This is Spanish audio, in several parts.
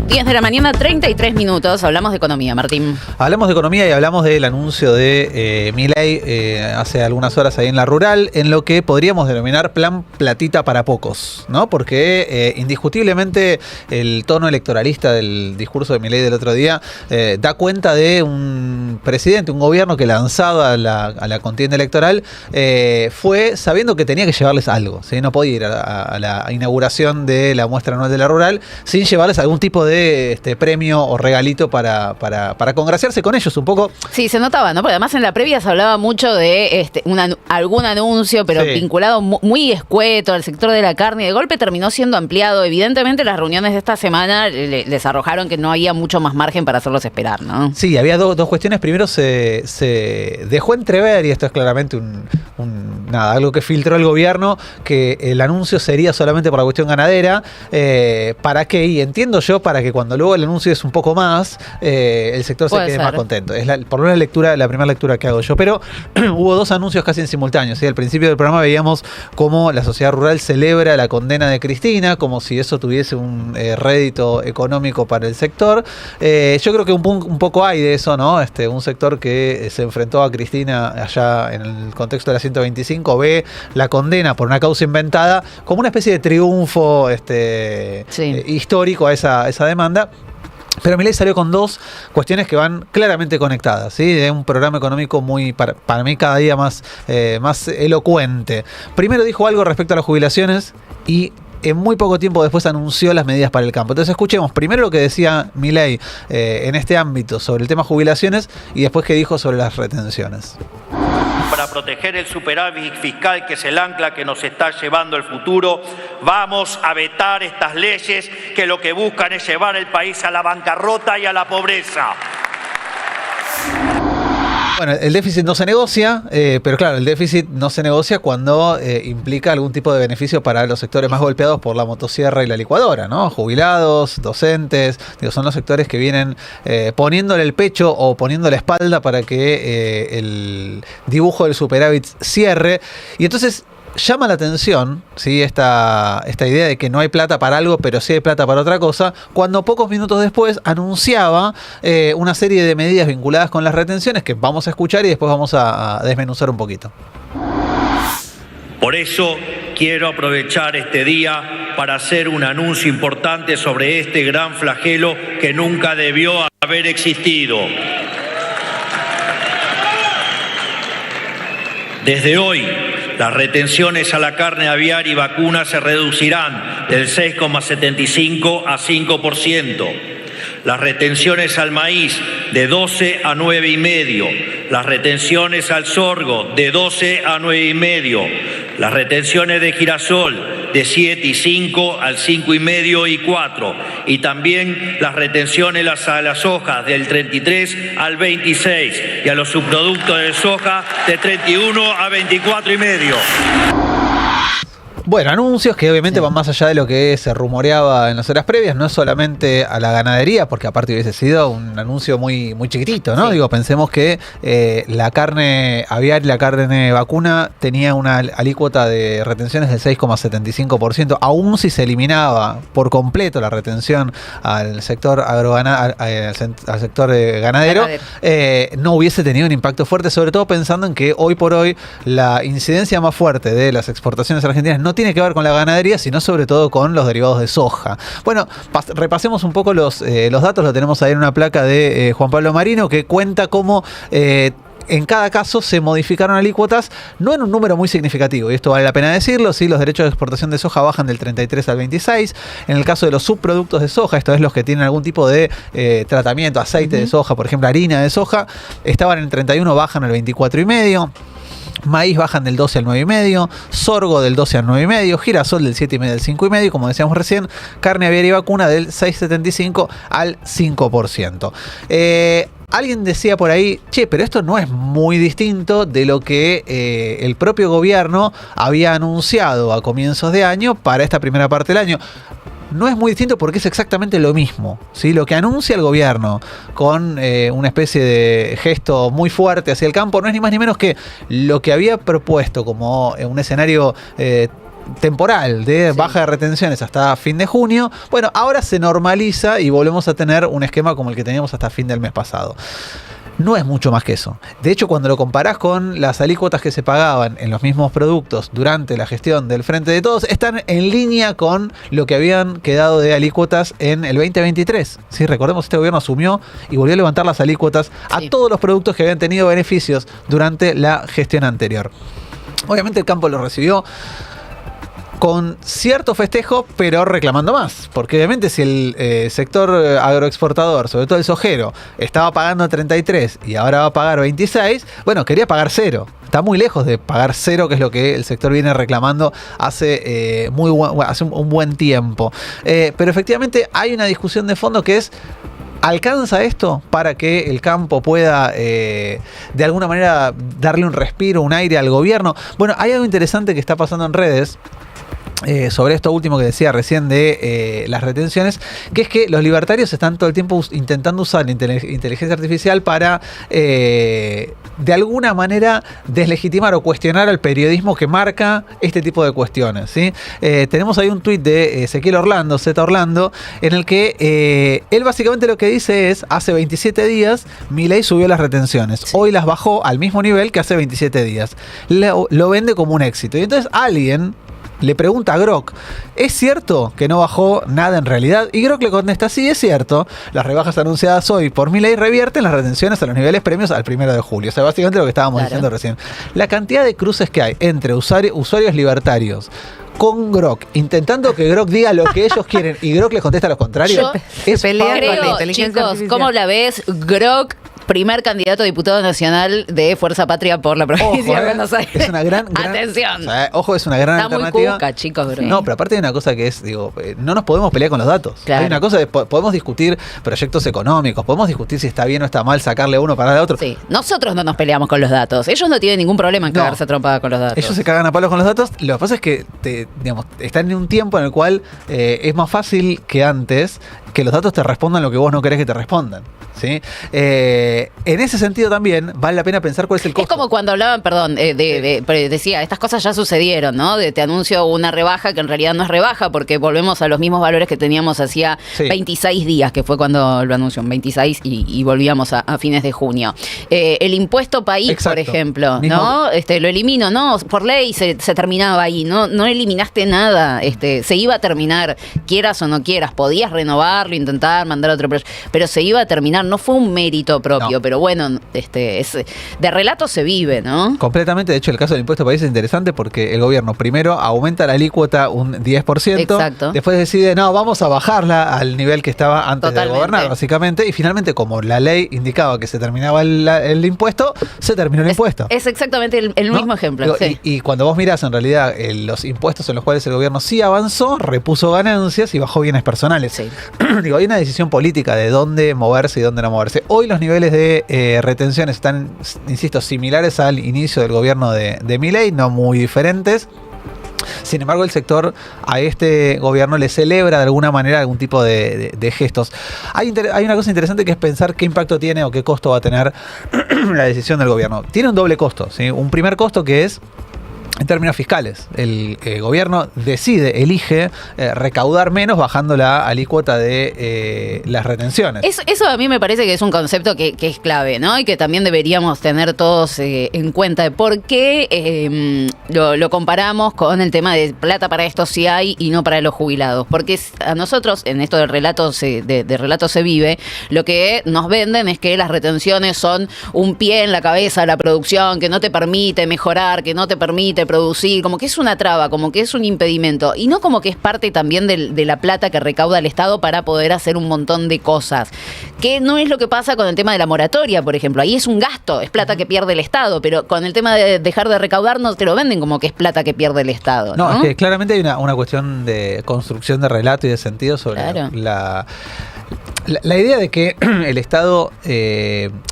10 de la mañana, 33 minutos. Hablamos de economía, Martín. Hablamos de economía y hablamos del anuncio de Milei hace algunas horas ahí en La Rural, en lo que podríamos denominar plan platita para pocos, ¿no? Porque indiscutiblemente el tono electoralista del discurso de Milei del otro día da cuenta de un presidente, un gobierno que lanzado a la contienda electoral fue sabiendo que tenía que llevarles algo, ¿sí? No podía ir a la inauguración de la muestra anual de La Rural sin llevarles algún tipo de premio o regalito para congraciarse con ellos un poco. Sí, se notaba, ¿no? Porque además en la previa se hablaba mucho de algún anuncio, pero sí, vinculado muy escueto al sector de la carne, y de golpe terminó siendo ampliado. Evidentemente las reuniones de esta semana les arrojaron que no había mucho más margen para hacerlos esperar, ¿no? Sí, había dos cuestiones. Primero se dejó entrever, y esto es claramente algo que filtró el gobierno, que el anuncio sería solamente por la cuestión ganadera. ¿Para qué? Y entiendo yo, para que cuando luego el anuncio es un poco más, el sector se quede más contento. Es por una lectura, la primera lectura que hago yo. Pero hubo dos anuncios casi en simultáneo, ¿sí? Al principio del programa veíamos cómo la sociedad rural celebra la condena de Cristina, como si eso tuviese un rédito económico para el sector. Yo creo que un poco hay de eso, ¿no? Un sector que se enfrentó a Cristina allá en el contexto de la 125 ve la condena por una causa inventada como una especie de triunfo histórico a esa demanda. Pero Milei salió con dos cuestiones que van claramente conectadas, ¿sí? De un programa económico muy, para mí, cada día más elocuente. Primero dijo algo respecto a las jubilaciones y en muy poco tiempo después anunció las medidas para el campo. Entonces escuchemos primero lo que decía Milei en este ámbito sobre el tema jubilaciones y después qué dijo sobre las retenciones. Para proteger el superávit fiscal, que es el ancla que nos está llevando al futuro, vamos a vetar estas leyes que lo que buscan es llevar el país a la bancarrota y a la pobreza. Bueno, el déficit no se negocia, pero claro, el déficit no se negocia cuando implica algún tipo de beneficio para los sectores más golpeados por la motosierra y la licuadora, ¿no? Jubilados, docentes, son los sectores que vienen poniéndole el pecho o poniendo la espalda para que el dibujo del superávit cierre. Y entonces llama la atención, ¿sí? esta idea de que no hay plata para algo, pero sí hay plata para otra cosa, cuando pocos minutos después anunciaba una serie de medidas vinculadas con las retenciones que vamos a escuchar y después vamos a desmenuzar un poquito. Por eso quiero aprovechar este día para hacer un anuncio importante sobre este gran flagelo que nunca debió haber existido. Desde hoy, las retenciones a la carne aviar y vacuna se reducirán del 6,75 a 5%. Las retenciones al maíz de 12 a 9,5. Las retenciones al sorgo de 12 a 9,5. Las retenciones de girasol de 7,5 al 5,5 y 4. Y también las retenciones a las hojas del 33 al 26 y a los subproductos de soja de 31 a 24,5. Bueno, anuncios que obviamente van más allá de lo que se rumoreaba en las horas previas, no es solamente a la ganadería, porque aparte hubiese sido un anuncio muy, muy chiquitito, ¿no? Sí. Digo, pensemos que la carne aviar y la carne vacuna tenía una alícuota de retenciones del 6,75%, aún si se eliminaba por completo la retención al sector al sector ganadero. No hubiese tenido un impacto fuerte, sobre todo pensando en que hoy por hoy la incidencia más fuerte de las exportaciones argentinas no tiene que ver con la ganadería, sino sobre todo con los derivados de soja. Bueno, repasemos un poco los datos. Lo tenemos ahí en una placa de Juan Pablo Marino, que cuenta cómo en cada caso se modificaron alícuotas, no en un número muy significativo, y esto vale la pena decirlo, ¿sí? Los derechos de exportación de soja bajan del 33 al 26. En el caso de los subproductos de soja, esto es los que tienen algún tipo de tratamiento, aceite de soja, por ejemplo, harina de soja, estaban en el 31, bajan al 24,5. Maíz bajan del 12 al 9,5, sorgo del 12 al 9,5, girasol del 7,5 al 5,5, como decíamos recién, carne aviar y vacuna del 6,75 al 5%. Alguien decía por ahí, pero esto no es muy distinto de lo que el propio gobierno había anunciado a comienzos de año para esta primera parte del año. No es muy distinto porque es exactamente lo mismo, ¿sí? Lo que anuncia el gobierno con una especie de gesto muy fuerte hacia el campo no es ni más ni menos que lo que había propuesto como un escenario temporal de baja de retenciones hasta fin de junio. Bueno, ahora se normaliza y volvemos a tener un esquema como el que teníamos hasta fin del mes pasado. No es mucho más que eso. De hecho, cuando lo comparás con las alícuotas que se pagaban en los mismos productos durante la gestión del Frente de Todos, están en línea con lo que habían quedado de alícuotas en el 2023. ¿Sí? Recordemos, este gobierno asumió y volvió a levantar las alícuotas a todos los productos que habían tenido beneficios durante la gestión anterior. Obviamente el campo lo recibió con cierto festejo, pero reclamando más. Porque obviamente si el sector agroexportador, sobre todo el sojero, estaba pagando 33 y ahora va a pagar 26, bueno, quería pagar 0. Está muy lejos de pagar 0, que es lo que el sector viene reclamando hace un buen tiempo. Pero efectivamente hay una discusión de fondo que es: ¿alcanza esto para que el campo pueda de alguna manera darle un respiro, un aire al gobierno? Bueno, hay algo interesante que está pasando en redes sobre esto último que decía recién de las retenciones, que es que los libertarios están todo el tiempo intentando usar la inteligencia artificial para de alguna manera deslegitimar o cuestionar al periodismo que marca este tipo de cuestiones, ¿sí? Tenemos ahí un tuit de Ezequiel Orlando, Z Orlando, en el que él básicamente lo que dice es: hace 27 días Milei subió las retenciones, hoy las bajó al mismo nivel que hace 27 días. Lo vende como un éxito. Y entonces alguien le pregunta a Grok: ¿es cierto que no bajó nada en realidad? Y Grok le contesta: sí, es cierto. Las rebajas anunciadas hoy por Milei revierten las retenciones a los niveles premios al 1 de julio. O sea, básicamente lo que estábamos diciendo recién. La cantidad de cruces que hay entre usuarios libertarios con Grok, intentando que Grok diga lo que ellos quieren y Grok les contesta lo contrario. Es pelea con la inteligencia artificial. ¿Cómo la ves, Grok? Primer candidato a diputado nacional de Fuerza Patria por la provincia de Buenos Aires. Es una gran atención. O sea, ojo, es una gran alternativa. Está muy cuca, chicos, bro. No, pero aparte hay una cosa que es, digo, no nos podemos pelear con los datos. Claro. Hay una cosa de podemos discutir proyectos económicos, podemos discutir si está bien o está mal sacarle uno para el otro. Sí, nosotros no nos peleamos con los datos. Ellos no tienen ningún problema en cagarse a trompada con los datos. Ellos se cagan a palos con los datos. Lo que pasa es que están en un tiempo en el cual es más fácil que antes que los datos te respondan lo que vos no querés que te respondan, ¿sí? En ese sentido también vale la pena pensar cuál es el costo. Es como cuando hablaban, decía, estas cosas ya sucedieron, ¿no? Te anuncio una rebaja que en realidad no es rebaja, porque volvemos a los mismos valores que teníamos hacía 26 días, que fue cuando lo anunció, 26 y volvíamos a fines de junio. El impuesto país, por ejemplo, ¿no? Lo elimino, ¿no? Por ley se terminaba ahí, no eliminaste nada, se iba a terminar, quieras o no quieras, podías renovarlo, intentar mandar otro proyecto, pero se iba a terminar, no fue un mérito propio, pero bueno, de relato se vive, ¿no? Completamente. De hecho, el caso del impuesto país es interesante porque el gobierno primero aumenta la alícuota un 10%. Exacto. Después decide, no, vamos a bajarla al nivel que estaba antes de gobernar, básicamente. Y finalmente, como la ley indicaba que se terminaba el impuesto, se terminó el impuesto. Es exactamente el mismo ejemplo. Digo, sí. Y cuando vos mirás, en realidad, los impuestos en los cuales el gobierno sí avanzó, repuso ganancias y bajó bienes personales. Sí. Digo, hay una decisión política de dónde moverse y dónde no moverse. Hoy los niveles de retención están, insisto, similares al inicio del gobierno de Milei, no muy diferentes. Sin embargo, el sector a este gobierno le celebra de alguna manera algún tipo de gestos. Hay una cosa interesante que es pensar qué impacto tiene o qué costo va a tener la decisión del gobierno. Tiene un doble costo, ¿sí? Un primer costo que es en términos fiscales. El gobierno elige recaudar menos bajando la alícuota de las retenciones. Eso a mí me parece que es un concepto que es clave, ¿no? Y que también deberíamos tener todos en cuenta de por qué lo comparamos con el tema de plata para esto sí hay y no para los jubilados. Porque a nosotros, en esto de relato se vive, lo que nos venden es que las retenciones son un pie en la cabeza a la producción, que no te permite mejorar, que no te permite producir, como que es una traba, como que es un impedimento, y no como que es parte también de la plata que recauda el Estado para poder hacer un montón de cosas, que no es lo que pasa con el tema de la moratoria, por ejemplo. Ahí es un gasto, es plata que pierde el Estado, pero con el tema de dejar de recaudar no te lo venden como que es plata que pierde el Estado, ¿no? No, es que claramente hay una cuestión de construcción de relato y de sentido sobre la idea de que el Estado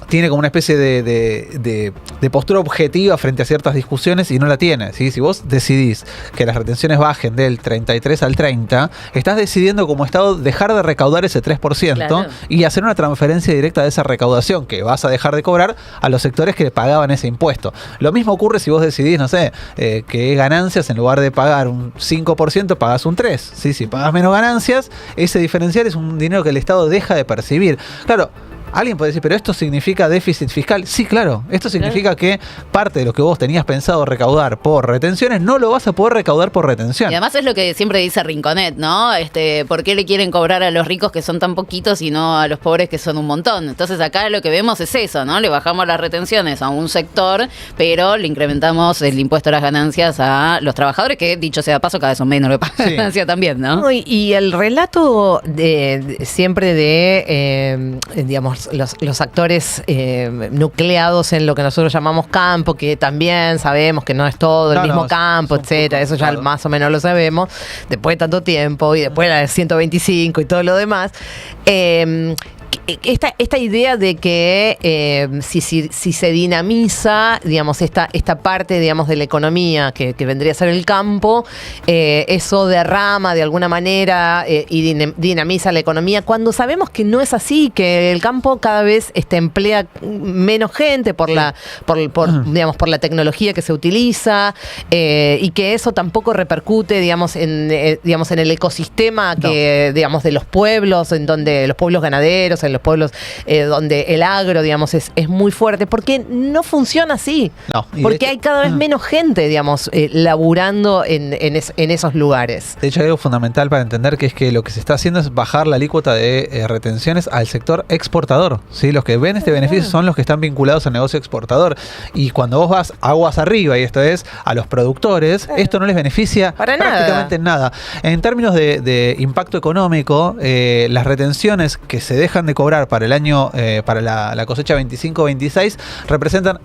tiene como una especie de postura objetiva frente a ciertas discusiones y no la tiene, ¿sí? Si vos decidís que las retenciones bajen del 33 al 30, estás decidiendo como Estado dejar de recaudar ese 3%, claro, y hacer una transferencia directa de esa recaudación que vas a dejar de cobrar a los sectores que pagaban ese impuesto. Lo mismo ocurre si vos decidís, no sé, que ganancias, en lugar de pagar un 5%, pagas un 3%. ¿Sí? Si pagas menos ganancias, ese diferencial es un dinero que el Estado deja de percibir. Claro, alguien puede decir, ¿pero esto significa déficit fiscal? Sí, claro. Esto significa que parte de lo que vos tenías pensado recaudar por retenciones no lo vas a poder recaudar por retención. Y además es lo que siempre dice Rinconet, ¿no? ¿Por qué le quieren cobrar a los ricos que son tan poquitos y no a los pobres que son un montón? Entonces acá lo que vemos es eso, ¿no? Le bajamos las retenciones a un sector, pero le incrementamos el impuesto a las ganancias a los trabajadores, que dicho sea de paso, cada vez son menos lo que pagan ganancia también, ¿no? Y el relato siempre de, digamos, los actores nucleados en lo que nosotros llamamos campo, que también sabemos que no es todo el mismo campo, etcétera, eso ya más o menos lo sabemos, después de tanto tiempo y después la de 125 y todo lo demás. Esta idea de que si se dinamiza, digamos, esta parte, digamos, de la economía que vendría a ser el campo, eso derrama de alguna manera y dinamiza la economía, cuando sabemos que no es así, que el campo cada vez emplea menos gente por la tecnología que se utiliza, y que eso tampoco repercute, digamos, en el ecosistema digamos, de los pueblos, en donde los pueblos ganaderos, en los pueblos donde el agro, digamos, es muy fuerte, porque no funciona así. Porque hay cada vez menos gente, digamos, laburando en esos lugares. De hecho, hay algo fundamental para entender, que es que lo que se está haciendo es bajar la alícuota de retenciones al sector exportador, ¿sí? Los que ven este beneficio son los que están vinculados al negocio exportador. Y cuando vos vas aguas arriba, y esto es a los productores, esto no les beneficia para prácticamente nada. En términos de impacto económico, las retenciones que se dejan de cobrar para el año, para la cosecha 25-26, representan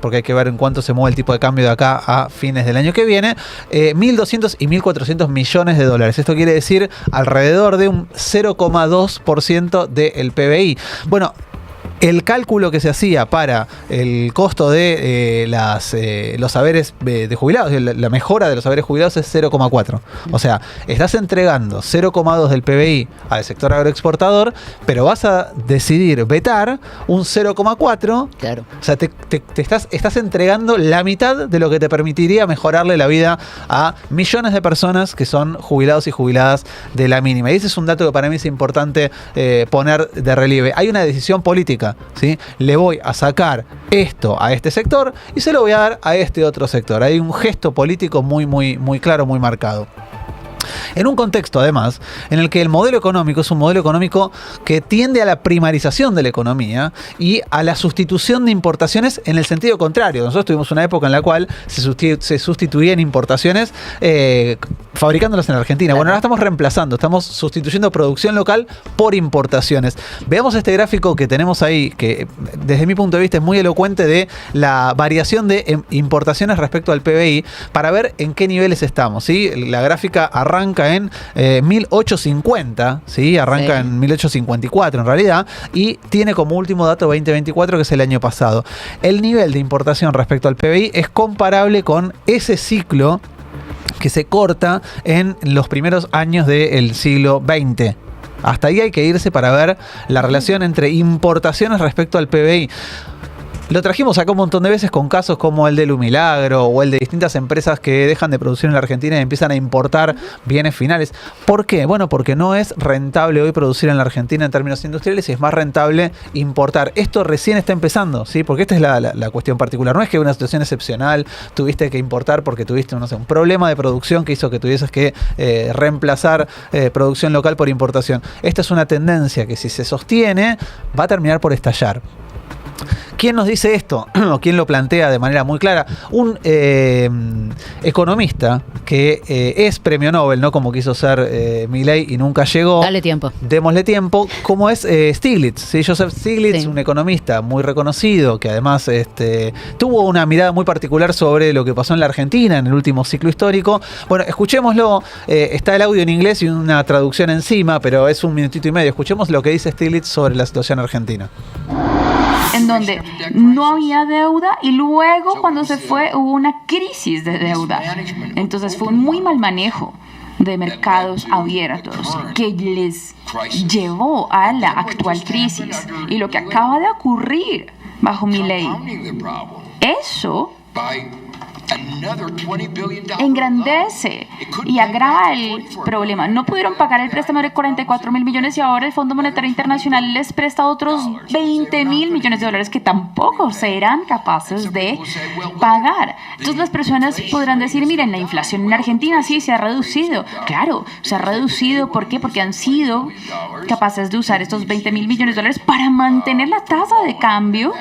porque hay que ver en cuánto se mueve el tipo de cambio de acá a fines del año que viene, 1.200 y 1.400 millones de dólares. Esto quiere decir alrededor de un 0,2% del PBI. Bueno, el cálculo que se hacía para el costo de los haberes de jubilados, la mejora de los haberes jubilados, es 0,4. O sea, estás entregando 0,2 del PBI al sector agroexportador, pero vas a decidir vetar un 0,4. Claro. O sea, te estás entregando la mitad de lo que te permitiría mejorarle la vida a millones de personas que son jubilados y jubiladas de la mínima. Y ese es un dato que para mí es importante poner de relieve. Hay una decisión política, ¿sí? Le voy a sacar esto a este sector y se lo voy a dar a este otro sector. Hay un gesto político muy, muy, muy claro, muy marcado. En un contexto, además, en el que el modelo económico es un modelo económico que tiende a la primarización de la economía y a la sustitución de importaciones en el sentido contrario. Nosotros tuvimos una época en la cual se sustituían importaciones fabricándolas en Argentina. Bueno, ahora estamos reemplazando, estamos sustituyendo producción local por importaciones. Veamos este gráfico que tenemos ahí, que desde mi punto de vista es muy elocuente de la variación de importaciones respecto al PBI, para ver en qué niveles estamos, ¿sí? La gráfica arranca en 1850, ¿sí? Arranca en 1854 en realidad, y tiene como último dato 2024, que es el año pasado. El nivel de importación respecto al PBI es comparable con ese ciclo que se corta en los primeros años del siglo XX. Hasta ahí hay que irse para ver la relación entre importaciones respecto al PBI. Lo trajimos acá un montón de veces con casos como el de Lumilagro o el de distintas empresas que dejan de producir en la Argentina y empiezan a importar bienes finales. ¿Por qué? Bueno, porque no es rentable hoy producir en la Argentina en términos industriales y es más rentable importar. Esto recién está empezando, ¿sí? Porque esta es la cuestión particular. No es que una situación excepcional tuviste que importar porque tuviste, no sé, un problema de producción que hizo que tuvieses que reemplazar producción local por importación. Esta es una tendencia que, si se sostiene, va a terminar por estallar. ¿Quién nos dice esto? ¿O quién lo plantea de manera muy clara? Un economista que es premio Nobel, ¿no? Como quiso ser Milei y nunca llegó. Dale tiempo. Démosle tiempo. Como es Stiglitz, ¿sí? Joseph Stiglitz, un economista muy reconocido, que además tuvo una mirada muy particular sobre lo que pasó en la Argentina en el último ciclo histórico. Bueno, escuchémoslo. Está el audio en inglés y una traducción encima, pero es 1 minutito y medio. Escuchemos lo que dice Stiglitz sobre la situación argentina. en donde no había deuda y luego cuando se fue hubo una crisis de deuda. Entonces fue un muy mal manejo de mercados abiertos que les llevó a la actual crisis. Y lo que acaba de ocurrir bajo Milei, eso engrandece y agrava el problema. No pudieron pagar el préstamo de 44.000 millones y ahora el Fondo Monetario Internacional les presta otros 20.000 millones de dólares que tampoco serán capaces de pagar. Entonces las personas podrán decir, miren, la inflación en Argentina sí se ha reducido. Claro, se ha reducido. ¿Por qué? Porque han sido capaces de usar estos 20.000 millones de dólares para mantener la tasa de cambio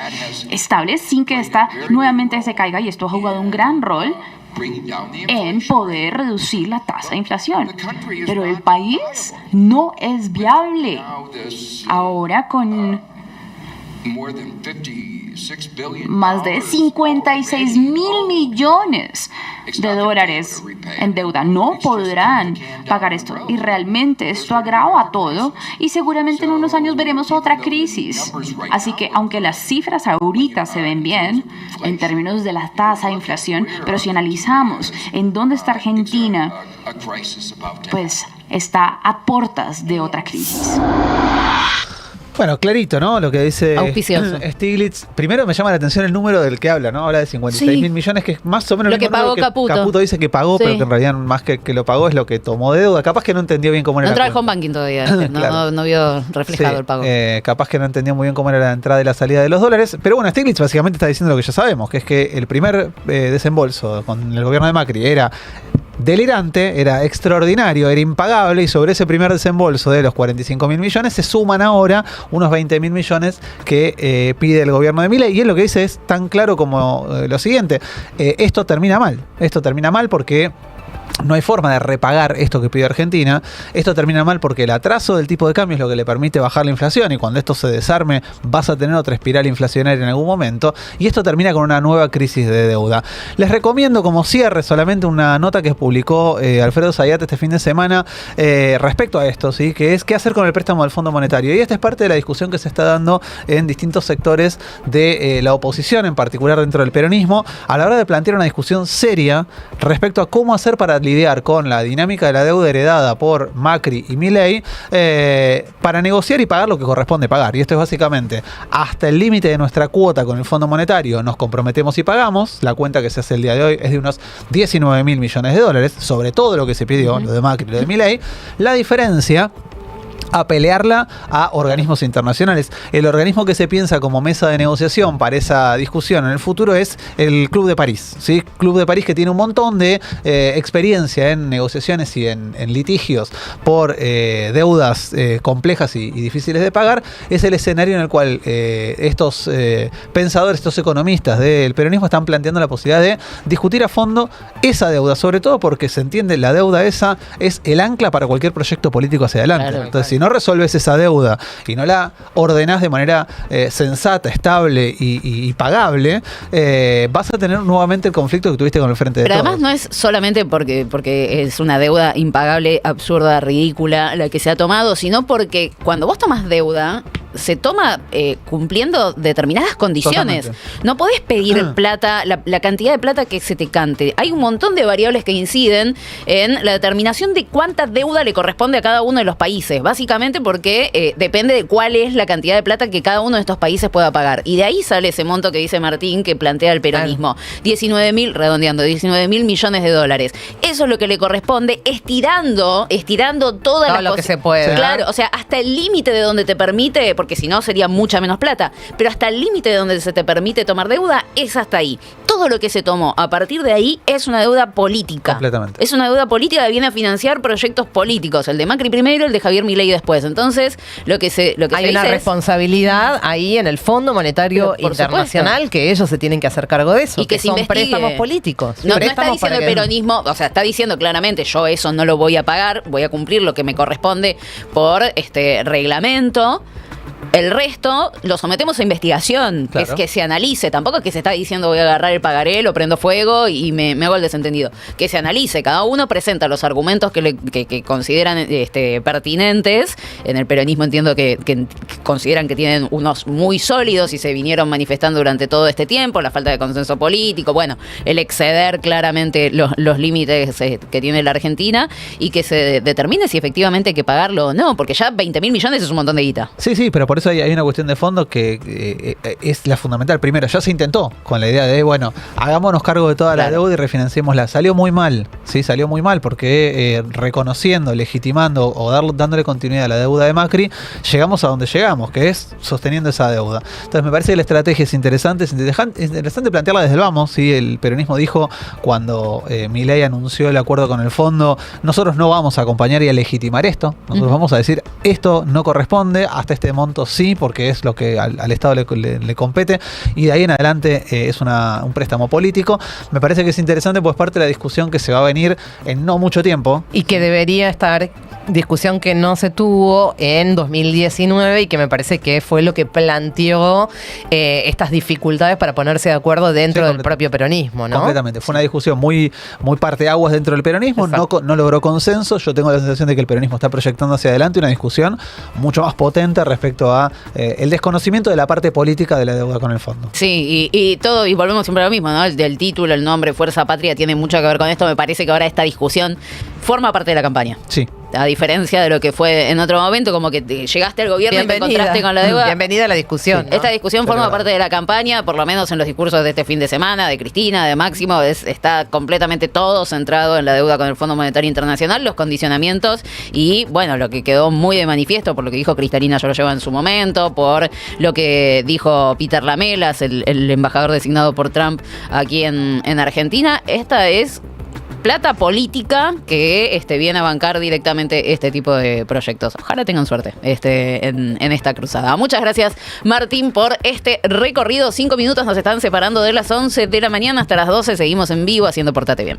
estable sin que esta nuevamente se caiga, y esto ha jugado un gran rol en poder reducir la tasa de inflación. Pero el país no es viable ahora con más de 56.000 millones de dólares en deuda. No podrán pagar esto. Y realmente esto agrava todo. Y seguramente en unos años veremos otra crisis. Así que aunque las cifras ahorita se ven bien en términos de la tasa de inflación, pero si analizamos en dónde está Argentina, pues está a puertas de otra crisis. Bueno, clarito, ¿no? Lo que dice Stiglitz. Primero me llama la atención el número del que habla, ¿no? Habla de 56.000 millones, que es más o menos lo que pagó Caputo. Caputo dice que pagó, pero que en realidad más que lo pagó es lo que tomó de deuda. Capaz que no entendió bien cómo era. No entró al home banking todavía, claro. no vio reflejado el pago. Capaz que no entendió muy bien cómo era la entrada y la salida de los dólares. Pero bueno, Stiglitz básicamente está diciendo lo que ya sabemos, que es que el primer desembolso con el gobierno de Macri era delirante, era extraordinario, era impagable, y sobre ese primer desembolso de los 45.000 millones se suman ahora unos 20.000 millones que pide el gobierno de Milei, y él lo que dice es tan claro como lo siguiente: esto termina mal porque no hay forma de repagar esto que pide Argentina. Esto termina mal porque el atraso del tipo de cambio es lo que le permite bajar la inflación, y cuando esto se desarme vas a tener otra espiral inflacionaria en algún momento, y esto termina con una nueva crisis de deuda. Les recomiendo como cierre solamente una nota que publicó Alfredo Zayat este fin de semana respecto a esto, ¿sí? Que es qué hacer con el préstamo del Fondo Monetario, y esta es parte de la discusión que se está dando en distintos sectores de la oposición, en particular dentro del peronismo, a la hora de plantear una discusión seria respecto a cómo hacer para lidiar con la dinámica de la deuda heredada por Macri y Milei para negociar y pagar lo que corresponde pagar. Y esto es básicamente hasta el límite de nuestra cuota con el Fondo Monetario nos comprometemos y pagamos. La cuenta que se hace el día de hoy es de unos 19.000 millones de dólares, sobre todo lo que se pidió, lo de Macri y lo de Milei. La diferencia, a pelearla a organismos internacionales. El organismo que se piensa como mesa de negociación para esa discusión en el futuro es el Club de París, ¿sí? Club de París, que tiene un montón de experiencia en negociaciones y en litigios por deudas complejas y difíciles de pagar. Es el escenario en el cual estos pensadores, estos economistas del peronismo están planteando la posibilidad de discutir a fondo esa deuda, sobre todo porque se entiende la deuda esa es el ancla para cualquier proyecto político hacia adelante. Claro, entonces, si no resolves esa deuda y no la ordenás de manera sensata, estable y pagable, vas a tener nuevamente el conflicto que tuviste con el Frente de Todos. Pero además no es solamente porque es una deuda impagable, absurda, ridícula la que se ha tomado, sino porque cuando vos tomás deuda, se toma cumpliendo determinadas condiciones. Totalmente. No podés pedir plata, la cantidad de plata que se te cante. Hay un montón de variables que inciden en la determinación de cuánta deuda le corresponde a cada uno de los países. Básicamente porque depende de cuál es la cantidad de plata que cada uno de estos países pueda pagar. Y de ahí sale ese monto que dice Martín, que plantea el peronismo. 19.000 millones de dólares. Eso es lo que le corresponde, estirando todas las lo que se puede. Claro, o sea, hasta el límite de donde te permite, porque si no sería mucha menos plata, pero hasta el límite de donde se te permite tomar deuda es hasta ahí. Todo lo que se tomó a partir de ahí es una deuda política. Completamente. Es una deuda política que viene a financiar proyectos políticos. El de Macri primero, el de Javier Milei después. Entonces, lo que hay una responsabilidad ahí en el Fondo Monetario Internacional, que ellos se tienen que hacer cargo de eso, y que son préstamos políticos. No está diciendo el peronismo, o sea, está diciendo claramente, yo eso no lo voy a pagar, voy a cumplir lo que me corresponde por reglamento. El resto lo sometemos a investigación, Claro. que es que se analice. Tampoco es que se está diciendo voy a agarrar el pagaré, lo prendo fuego y me hago el desentendido. Que se analice. Cada uno presenta los argumentos que consideran pertinentes. En el peronismo entiendo que consideran que tienen unos muy sólidos y se vinieron manifestando durante todo este tiempo. La falta de consenso político, bueno, el exceder claramente los límites que tiene la Argentina y que se determine si efectivamente hay que pagarlo o no. Porque ya 20.000 millones es un montón de guita. Sí, pero por eso hay una cuestión de fondo que es la fundamental. Primero, ya se intentó con la idea de, bueno, hagámonos cargo de toda la deuda y refinanciémosla. Salió muy mal, sí, salió muy mal porque reconociendo, legitimando o dándole continuidad a la deuda de Macri, llegamos a donde llegamos, que es sosteniendo esa deuda. Entonces me parece que la estrategia es interesante plantearla desde el vamos. ¿Sí? El peronismo dijo cuando Milei anunció el acuerdo con el fondo, nosotros no vamos a acompañar y a legitimar esto, nosotros vamos a decir esto no corresponde, hasta este monto sí, porque es lo que al Estado le compete, y de ahí en adelante es un préstamo político. Me parece que es interesante, pues parte de la discusión que se va a venir en no mucho tiempo. Y que debería estar, discusión que no se tuvo en 2019 y que me parece que fue lo que planteó estas dificultades para ponerse de acuerdo dentro del propio peronismo, ¿no? Completamente. Fue una discusión muy parteaguas dentro del peronismo, no logró consenso. Yo tengo la sensación de que el peronismo está proyectando hacia adelante una discusión mucho más potente respecto a el desconocimiento de la parte política de la deuda con el fondo. Sí, y volvemos siempre a lo mismo, ¿no? El título, el nombre, Fuerza Patria, tiene mucho que ver con esto. Me parece que ahora esta discusión forma parte de la campaña. Sí. A diferencia de lo que fue en otro momento, como que llegaste al gobierno y te encontraste con la deuda. Bienvenida a la discusión. Sí, ¿no? Esta discusión forma parte de la campaña, por lo menos en los discursos de este fin de semana, de Cristina, de Máximo. Está completamente todo centrado en la deuda con el Fondo Monetario Internacional, los condicionamientos y, bueno, lo que quedó muy de manifiesto por lo que dijo Cristalina, yo lo llevo en su momento, por lo que dijo Peter Lamelas, el embajador designado por Trump aquí en Argentina. Esta es plata política que viene a bancar directamente este tipo de proyectos. Ojalá tengan suerte en esta cruzada. Muchas gracias, Martín, por este recorrido. 5 minutos nos están separando de las 11 de la mañana hasta las 12. Seguimos en vivo haciendo Portate Bien.